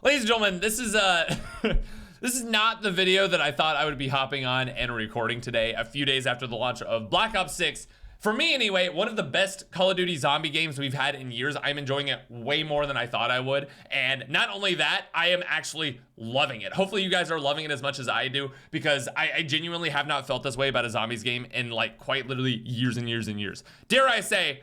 Ladies and gentlemen, this is this is not the video that I thought I would be hopping on and recording today, a few days after the launch of Black Ops 6. For me anyway, one of the best Call of Duty zombie games we've had in years. I'm enjoying it way more than I thought I would. And not only that, I am actually loving it. Hopefully you guys are loving it as much as I do, because I genuinely have not felt this way about a zombies game in like quite literally years and years and years. Dare I say,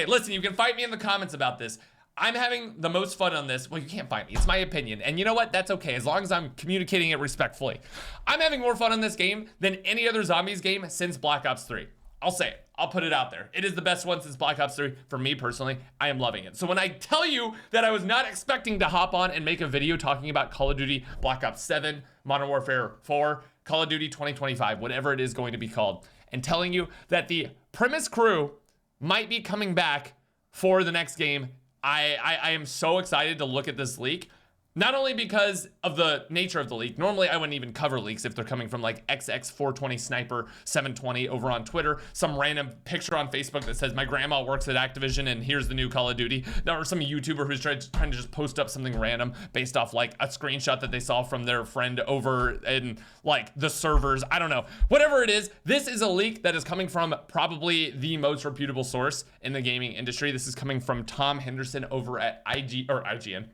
listen, you can fight me in the comments about this. I'm having the most fun on this. Well, you can't find me. It's my opinion. And you know what? That's okay, as long as I'm communicating it respectfully. I'm having more fun on this game than any other zombies game since Black Ops 3. I'll say it. I'll put it out there. It is the best one since Black Ops 3. For me personally, I am loving it. So when I tell you that I was not expecting to hop on and make a video talking about Call of Duty Black Ops 7, Modern Warfare 4, Call of Duty 2025, whatever it is going to be called, and telling you that the premise crew might be coming back for the next game, I am so excited to look at this leak. Not only because of the nature of the leak. Normally I wouldn't even cover leaks if they're coming from like XX420 Sniper 720 over on Twitter, some random picture on Facebook that says my grandma works at Activision and here's the new Call of Duty, or some YouTuber who's trying to just post up something random based off like a screenshot that they saw from their friend over in like the servers. I don't know. Whatever it is, this is a leak that is coming from probably the most reputable source in the gaming industry. This is coming from Tom Henderson over at IGN,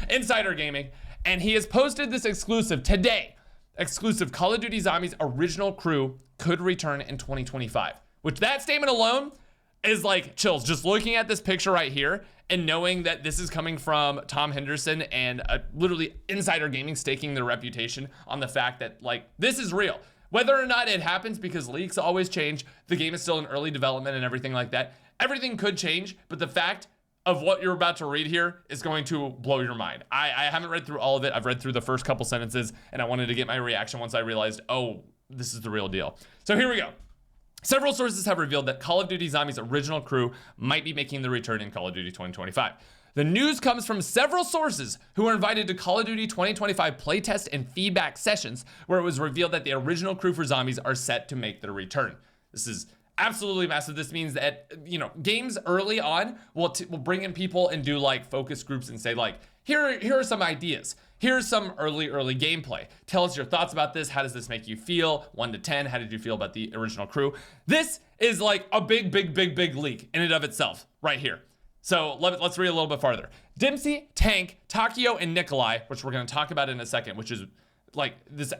Insider Gaming. And he has posted this exclusive today. Exclusive Call of Duty Zombies original crew could return in 2025. Which that statement alone is like chills. Just looking at this picture right here and knowing that this is coming from Tom Henderson and literally Insider Gaming staking their reputation on the fact that like this is real. Whether or not it happens, because leaks always change, the game is still in early development and everything like that. Everything could change, but the fact of what you're about to read here is going to blow your mind. I haven't read through all of it. I've read through the first couple sentences and I wanted to get my reaction once I realized, oh, this is the real deal. So here we go. Several sources have revealed that Call of Duty Zombies original crew might be making the return in Call of Duty 2025. The news comes from several sources who were invited to Call of Duty 2025 playtest and feedback sessions, where it was revealed that the original crew for Zombies are set to make their return. This is absolutely massive. This means that, you know, games early on will bring in people and do like focus groups and say like, here are some ideas. Here's some early gameplay. Tell us your thoughts about this. How does this make you feel? 1 to 10. How did you feel about the original crew? This is like a big leak in and of itself right here. So let's read a little bit farther. Dempsey, Tank, Takio, and Nikolai, which we're going to talk about in a second, which is like this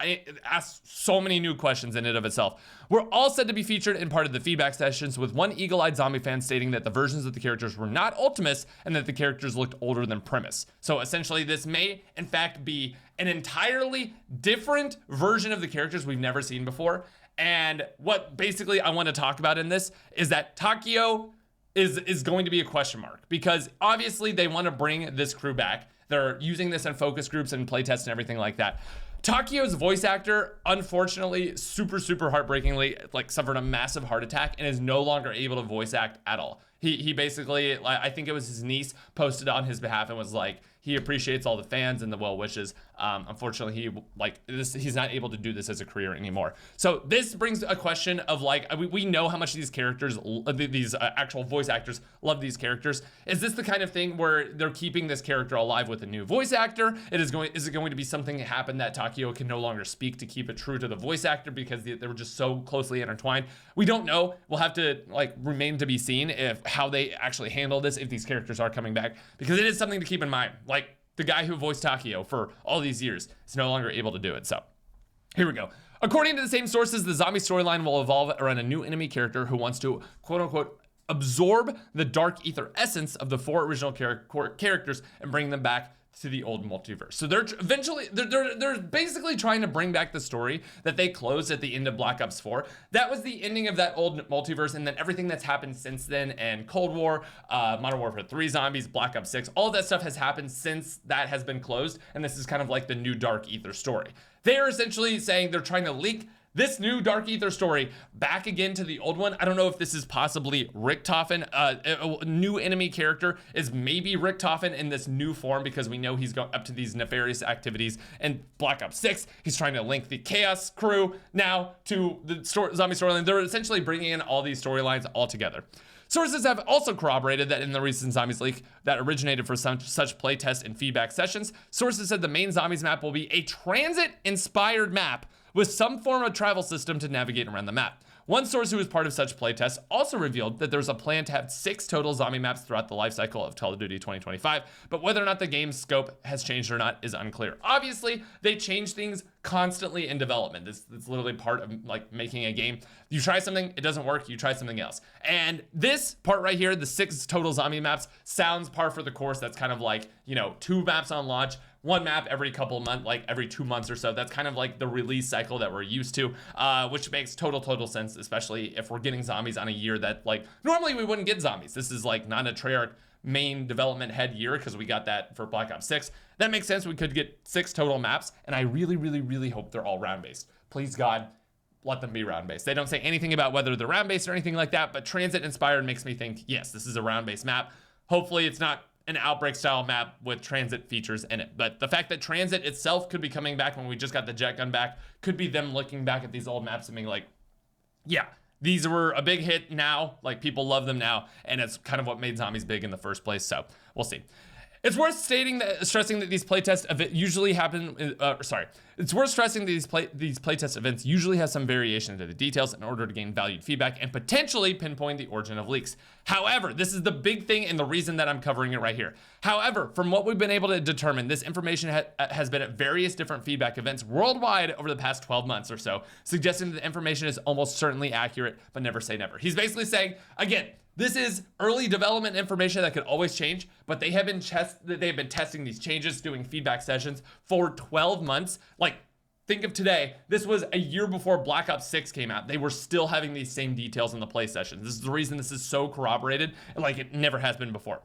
asks so many new questions in and of itself. We're all said to be featured in part of the feedback sessions, with one eagle-eyed zombie fan stating that the versions of the characters were not Ultimus and that the characters looked older than Primus. So essentially this may in fact be an entirely different version of the characters we've never seen before. And what basically I want to talk about in this is that Takio is going to be a question mark, because obviously they want to bring this crew back. They're using this in focus groups and playtests and everything like that. Takio's voice actor, unfortunately, super heartbreakingly, like suffered a massive heart attack and is no longer able to voice act at all. He basically, I think it was his niece, posted on his behalf and was like, he appreciates all the fans and the well wishes. Unfortunately, he's not able to do this as a career anymore. So this brings a question of like, we know how much these characters, these actual voice actors love these characters. Is this the kind of thing where they're keeping this character alive with a new voice actor? Is it going to be something that happened that Takio can no longer speak to keep it true to the voice actor because they were just so closely intertwined? We don't know. We'll have to like remain to be seen how they actually handle this, if these characters are coming back, because it is something to keep in mind. Like, the guy who voiced Takio for all these years is no longer able to do it. So here we go. According to the same sources, the zombie storyline will evolve around a new enemy character who wants to, quote unquote, absorb the dark ether essence of the 4 original characters and bring them back to the old multiverse. So they're basically trying to bring back the story that they closed at the end of Black Ops 4. That was the ending of that old multiverse, and then everything that's happened since then, and Cold War, Modern Warfare 3 Zombies, Black Ops 6, all of that stuff has happened since that has been closed, and this is kind of like the new Dark Ether story. They're essentially saying they're trying to leak this new Dark Ether story back again to the old one. I don't know if this is possibly Richtofen. A new enemy character is maybe Richtofen in this new form, because we know he's up to these nefarious activities. And Black Ops 6, he's trying to link the Chaos crew now to the zombie storyline. They're essentially bringing in all these storylines all together. Sources have also corroborated that in the recent Zombies leak that originated for such playtest and feedback sessions, sources said the main Zombies map will be a transit-inspired map with some form of travel system to navigate around the map. One source who was part of such playtests also revealed that there's a plan to have 6 total zombie maps throughout the lifecycle of Call of Duty 2025, but whether or not the game's scope has changed or not is unclear. Obviously, they change things constantly in development. This is literally part of like making a game. You try something, it doesn't work, you try something else. And this part right here, the 6 total zombie maps, sounds par for the course. That's kind of like, you know, 2 maps on launch, 1 map every couple of months, like every 2 months or so. That's kind of like the release cycle that we're used to, which makes total sense, especially if we're getting zombies on a year that like normally we wouldn't get zombies. This is like not a Treyarch main development head year because we got that for Black Ops 6. That makes sense. We could get 6 total maps, and I really hope they're all round-based. Please God, let them be round-based. They don't say anything about whether they're round-based or anything like that, but transit-inspired makes me think, yes, this is a round-based map. Hopefully it's not an Outbreak-style map with transit features in it. But the fact that transit itself could be coming back when we just got the jet gun back, could be them looking back at these old maps and being like, yeah, these were a big hit now, like people love them now, and it's kind of what made zombies big in the first place, so we'll see. It's worth stressing that these playtest events usually happen. It's worth stressing that these playtest events usually have some variation into the details in order to gain valued feedback and potentially pinpoint the origin of leaks. However, this is the big thing and the reason that I'm covering it right here. However, from what we've been able to determine, this information has been at various different feedback events worldwide over the past 12 months or so, suggesting that the information is almost certainly accurate, but never say never. He's basically saying, again, this is early development information that could always change, but they have been testing these changes, doing feedback sessions for 12 months. Like, think of today, this was a year before Black Ops 6 came out. They were still having these same details in the play sessions. This is the reason this is so corroborated, like it never has been before.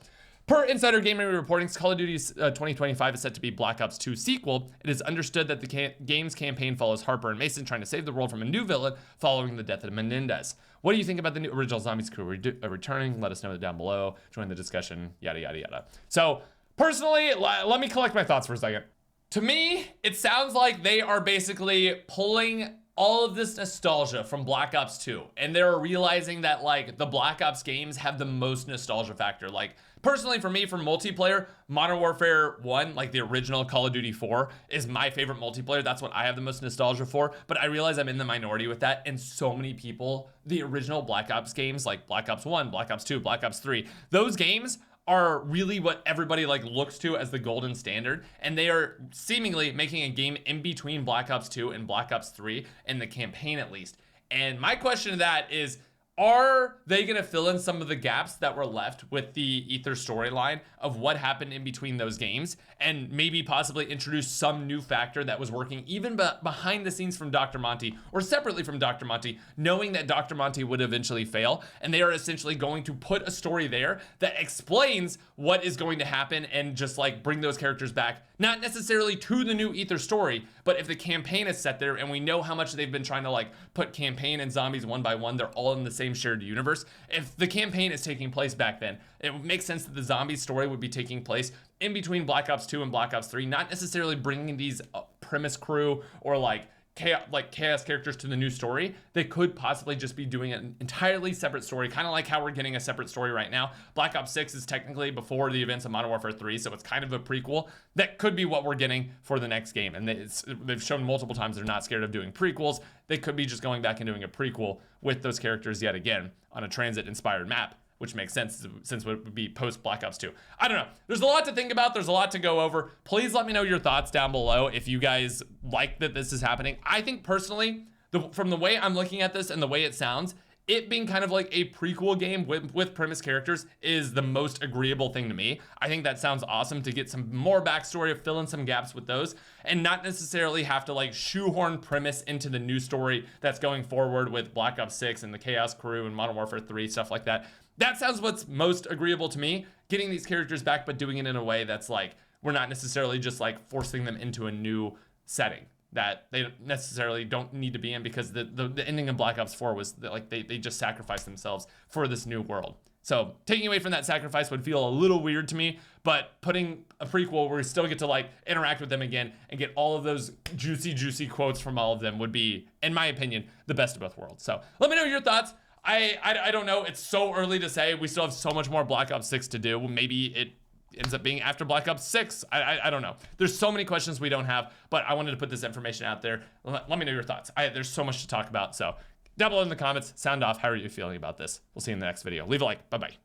Per Insider Gaming reportings, Call of Duty 2025 is set to be Black Ops 2 sequel. It is understood that the game's campaign follows Harper and Mason trying to save the world from a new villain following the death of Menendez. What do you think about the new original Zombies crew returning? Let us know down below. Join the discussion, yada, yada, yada. So, personally, let me collect my thoughts for a second. To me, it sounds like they are basically pulling all of this nostalgia from Black Ops 2, and they're realizing that like the Black Ops games have the most nostalgia factor. Like personally for me, for multiplayer, Modern Warfare 1, like the original Call of Duty 4 is my favorite multiplayer. That's what I have the most nostalgia for, but I realize I'm in the minority with that, and so many people, the original Black Ops games like Black Ops 1, Black Ops 2, Black Ops 3, those games are really what everybody like looks to as the golden standard, and they are seemingly making a game in between Black Ops 2 and Black Ops 3 in the campaign at least. And my question to that is, are they going to fill in some of the gaps that were left with the Ether storyline of what happened in between those games, and maybe possibly introduce some new factor that was working even behind the scenes from Dr. Monty or separately from Dr. Monty, knowing that Dr. Monty would eventually fail, and they are essentially going to put a story there that explains what is going to happen and just like bring those characters back, not necessarily to the new Ether story, but if the campaign is set there and we know how much they've been trying to like put campaign and zombies one by one, they're all in the same shared universe. If the campaign is taking place back then, it would make sense that the zombie story would be taking place in between Black Ops 2 and Black Ops 3, not necessarily bringing these premise crew or like chaos characters to the new story. They could possibly just be doing an entirely separate story, kind of like how we're getting a separate story right now. Black Ops 6 is technically before the events of Modern Warfare 3, so it's kind of a prequel. That could be what we're getting for the next game, and they've shown multiple times they're not scared of doing prequels. They could be just going back and doing a prequel with those characters yet again on a transit-inspired map, which makes sense since it would be post Black Ops 2. I don't know. There's a lot to think about. There's a lot to go over. Please let me know your thoughts down below if you guys like that this is happening. I think personally, from the way I'm looking at this and the way it sounds, it being kind of like a prequel game with premise characters is the most agreeable thing to me. I think that sounds awesome to get some more backstory, fill in some gaps with those, and not necessarily have to like shoehorn premise into the new story that's going forward with Black Ops 6 and the Chaos Crew and Modern Warfare 3, stuff like that. That sounds what's most agreeable to me, getting these characters back, but doing it in a way that's like, we're not necessarily just like forcing them into a new setting that they necessarily don't need to be in, because the ending of Black Ops 4 was that, like they just sacrificed themselves for this new world. So taking away from that sacrifice would feel a little weird to me, but putting a prequel where we still get to like interact with them again and get all of those juicy quotes from all of them would be, in my opinion, the best of both worlds. So let me know your thoughts. I don't know. It's so early to say. We still have so much more Black Ops 6 to do. Maybe it ends up being after Black Ops 6. I don't know. There's so many questions we don't have, but I wanted to put this information out there. Let me know your thoughts. There's so much to talk about. So down below in the comments, sound off. How are you feeling about this? We'll see you in the next video. Leave a like. Bye-bye.